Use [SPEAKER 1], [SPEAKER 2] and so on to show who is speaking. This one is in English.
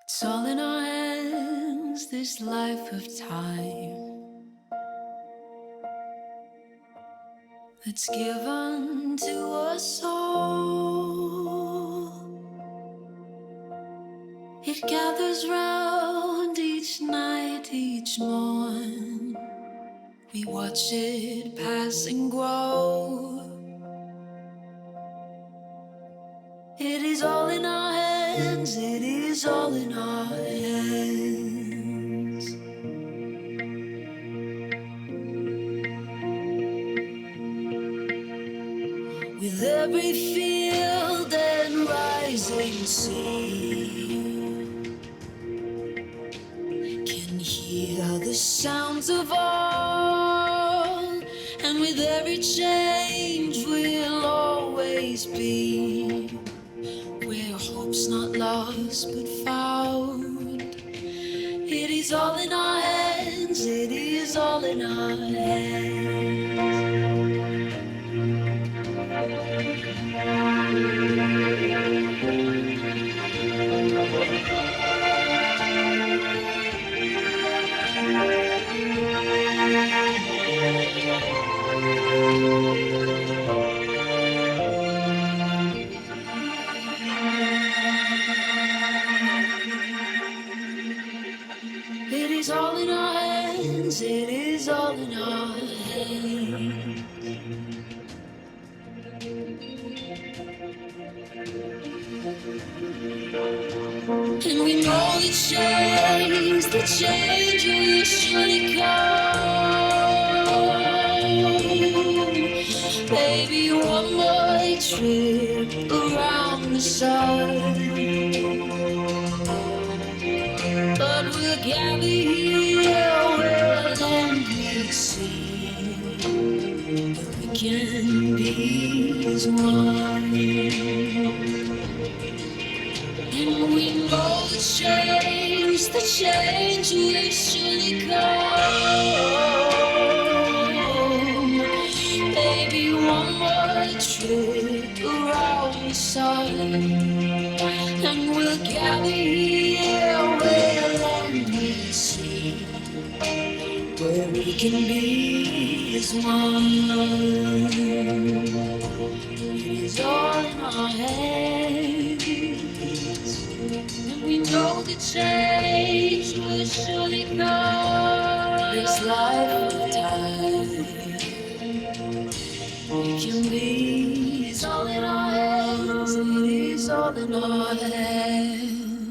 [SPEAKER 1] It's all in our hands, this life of time that's given to us all. It gathers round each night, each morn. We watch it pass and grow. It is all in our hands, it is all in our hands. With every field and rising sea, can hear the sounds of all, and with every change we'll always be where hope's not lost but found. It is all in our hands, it is all in our hands. It is all in our hands, it is all in our hands. And we know the change will surely come. Baby, one more trip around the sun. But we'll gather here where land we see that we can be as one. And we know the change will surely come. Baby, one more trip around the sun, and we'll gather here where land we see, where we can be as one. It is all in our hands, and we know the change will surely come. This life of time, we can be. It's all in our hands, it is all in our hands.